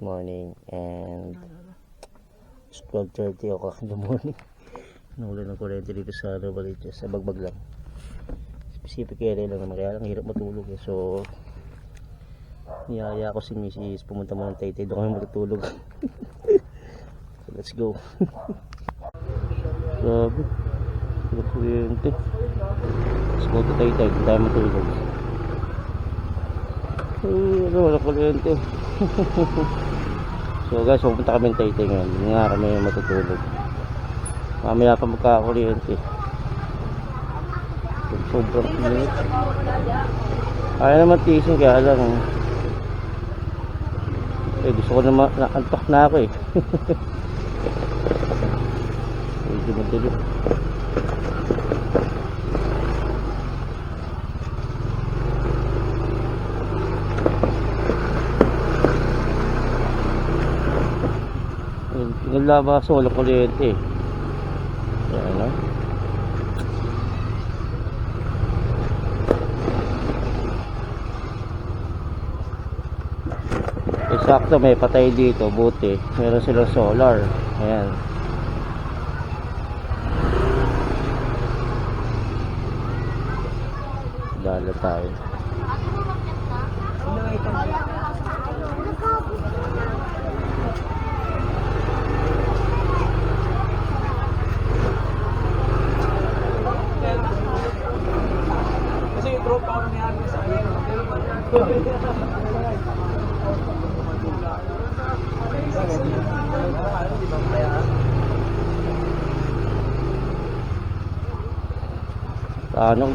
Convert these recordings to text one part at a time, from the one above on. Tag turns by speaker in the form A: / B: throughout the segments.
A: morning and it's 12:30 o'clock in the morning. Nawala ng kuryente dito sa Novaliches, sa Bagbag lang. Specific area lang naman, kaya lang hirap matulog eh. So niyaya ko si Mrs. pumunta mo ng Taytay, doon kami matutulog. So let's go. Grabe, hirap kuryente. Let's go to Taytay, doon tayo matulog. Wala kuryente. So guys, pupunta kami ng Taytay ngayon, hindi nga kami matutulog. Mamaya pa magkakakuryente. Sobrang init. Kaya naman tiisin, kaya lang gusto ko naman, naantok na ako eh. Medyo madilim. Pinaglabaso, walang kuryente eh. Ayan na. Sakto may patay dito, buti meron silang solar. Ayan, dala tayo.
B: Kasi yung tropa ko nangyari sa akin.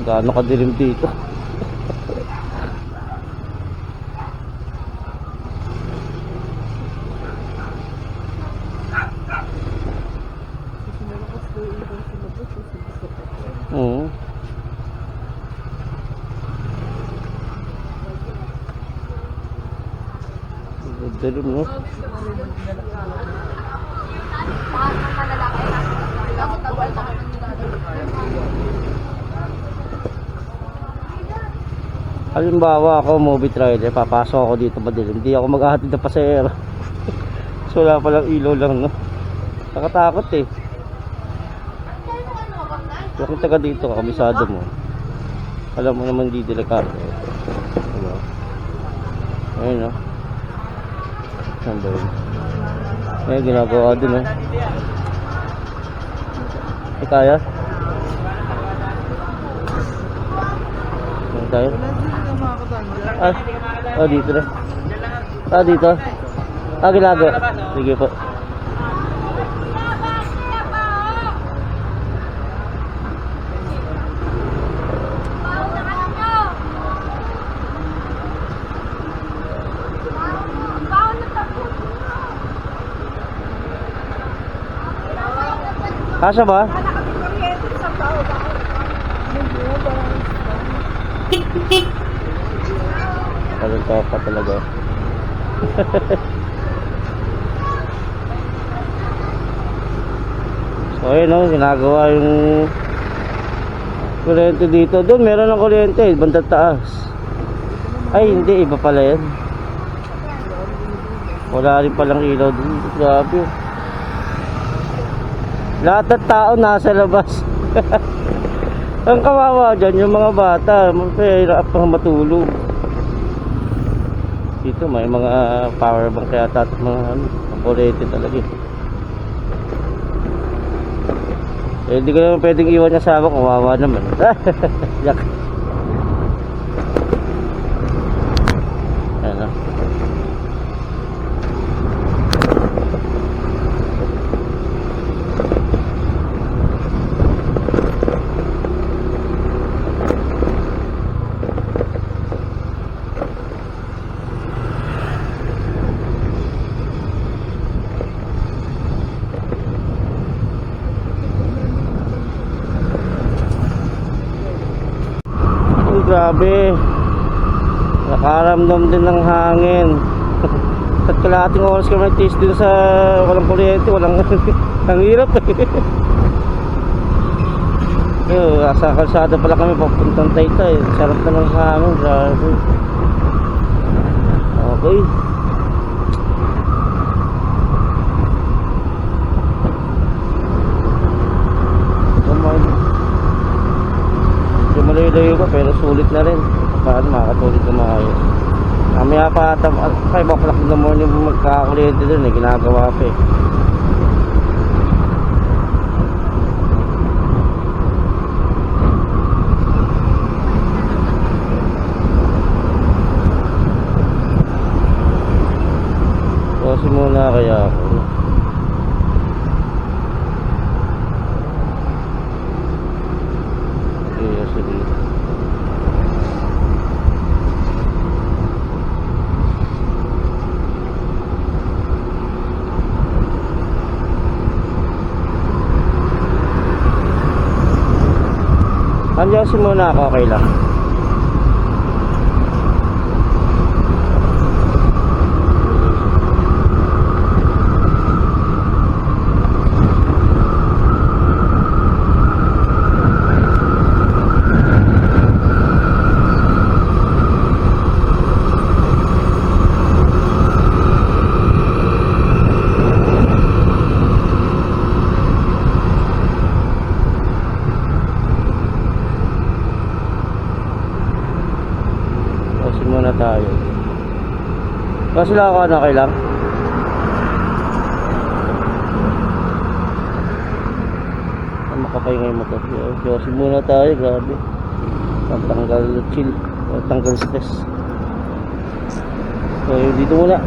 A: Gaano kadilim dito. Dilim, no? Halimbawa ako movie trailer, papasok ako dito madilim, hindi ako maghahatid na pasahero. So wala palang ilaw lang, no? Nakatakot eh. Kung taga dito, kabisado mo, alam mo naman di delikado. Diba? Ayun, no? Saan ba yun? May ginagawa din, no? Ay, kaya? Saan tayo? Dito na. Dito. Ginagawa. Sige po. Kasya ba? Talento pa talaga. So ayun, no, ginagawa yung kuryente dito. Doon meron ng kuryente, bandang taas. Ay hindi, iba pala yan. Wala rin palang ilaw doon. Grabe. Lahat ng tao nasa labas. Ang kawawa dyan yung mga bata, mahirap pang matulog. Dito may mga power bank yata at mga kuryente talaga. Hindi ko naman pwedeng iwan niya sa ako, kawawa naman. Yak. Ano? Grabe, nakaramdam din ng hangin. At kalahating oras kami nag-taste din sa walang kuryente, walang ang hirap eh. Sa kalsada pala kami papuntang Taytay. Sarap naman sa amin, grabe. Okay. malayo-layo pa pero sulit na rin. Paano makakatulog na maayos. Mamaya pa ata 5 o'clock in the morning magkakakuryente dun eh, ginagawa pa eh. Kasi muna kaya ako. Okay, sige. Andiyan muna ako, okay lang. Muna tayo. Kasi lang ako, okay lang. Makapahinga yung motor. Kasi muna tayo, grabe. Tanggal chill, tanggal stress. So, dito muna.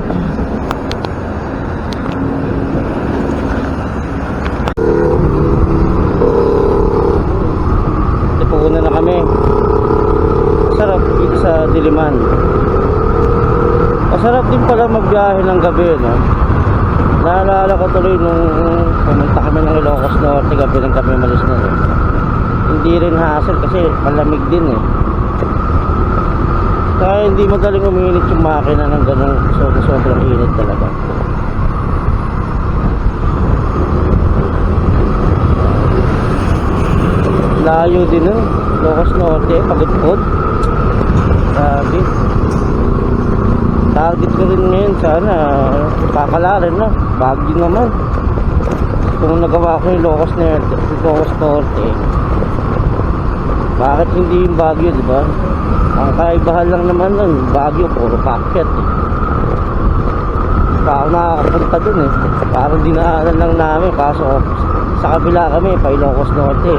A: Ipuuna na kami. Sarap dito sa Diliman. Masarap din pala magbiyahe ng gabi, no? Naalala ko tuloy nung pumunta kami ng Ilocos Norte, gabi ng kami malis na rin. Hindi rin hassle kasi malamig din eh. Kaya hindi madaling uminit yung makina ng ganong sobrang init talaga. Layo din eh. Ilocos Norte, pagod-pod. Grabe. Target ko rin ngayon sana kakalarin na. Baguio naman. Kung nagawa ko yung Ilocos Norte, bakit hindi yung Baguio, diba? Ang kaibahan lang naman nun, Baguio puro packet eh. Pa ako nakakapunta dun eh. Parang dinaanan lang namin. Kaso sa kabila kami pa Ilocos Norte.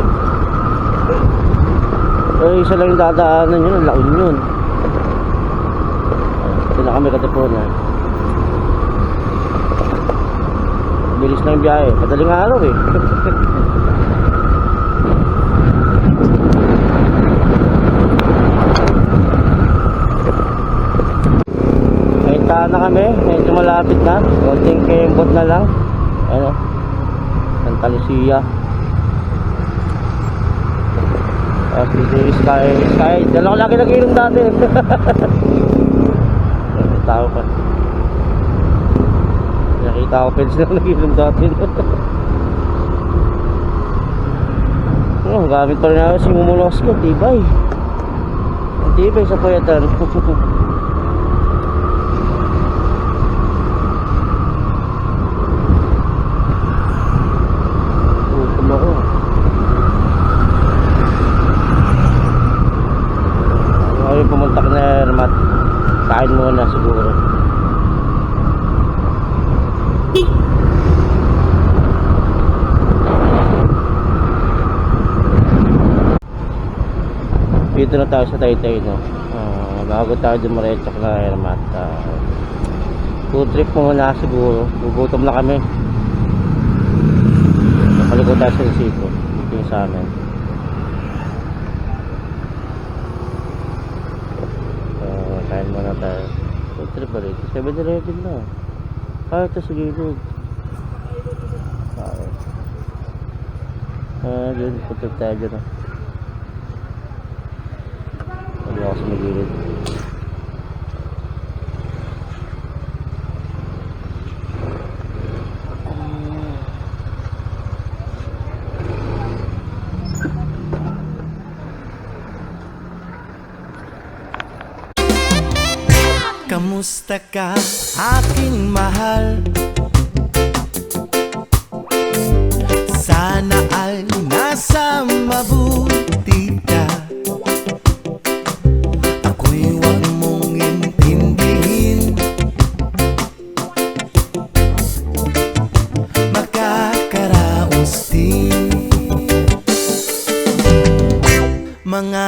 A: Pero isa lang yung dadaanan yun, La Union. Ito na kami Katipunan. Bilis na yung biyahe, madaling araw eh. Nahintahan na kami, medyo malapit na. Konting kembot na lang. Ano, Santa Lucia. Tapos dito yung sky. Dalawa lagi nag-inom dati. Tao pa. Nakita ko pwede sila nag-inom dati. Gamit pa rin ako si Mumolosko. Tibay. Tibay sa puyatan. Utom ako. Ayaw pumunta ka na Hermat. Kain muna siguro. Dito na tayo sa Taytay, no? Bago tayo dumiretso na Hermat. Food trip muna siguro. Gugutom na kami. Napaligo tayo sa Recibo. Ito yung sa amin. Kain muna tayo. Food trip pa rin. 7-Eleven na. Ito sa gilid. Yun. Food trip tayo dyan. Hindi ako sa magilid.
C: Kamusta ka, aking mahal? Sana ay nasa mabuti ka.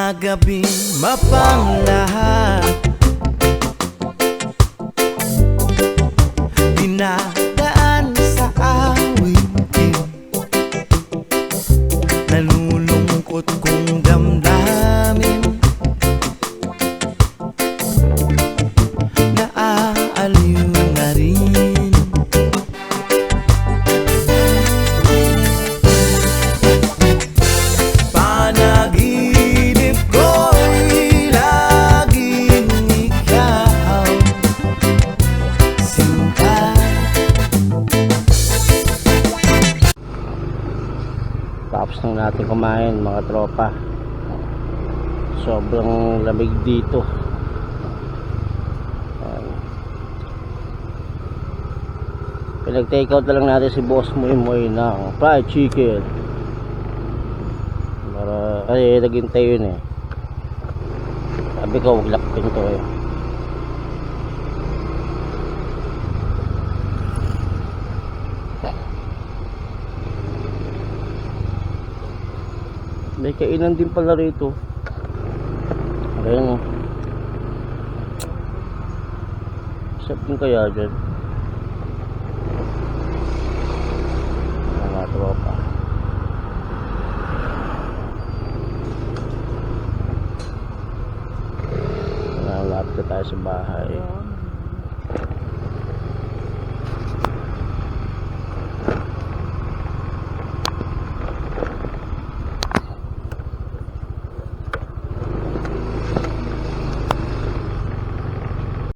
C: Sa gabing mapanglahat, dinadaan sa awitin, nalulungkot kong damdamin, naaaliw na rin. Panaginip ko'y laging ikaw, sinta.
A: Tapos nang natin kumain mga tropa. Sobrang lamig dito. Ayan. Pinag-take out na lang natin si Boss Moy ng fried chicken. Para, ay naghintay yun eh. Sabi ko huwag lakpin to eh. May kainan din pala rito. Ayan o. Sarap din kaya dyan. Mga tropa. Lapit na tayo sa bahay.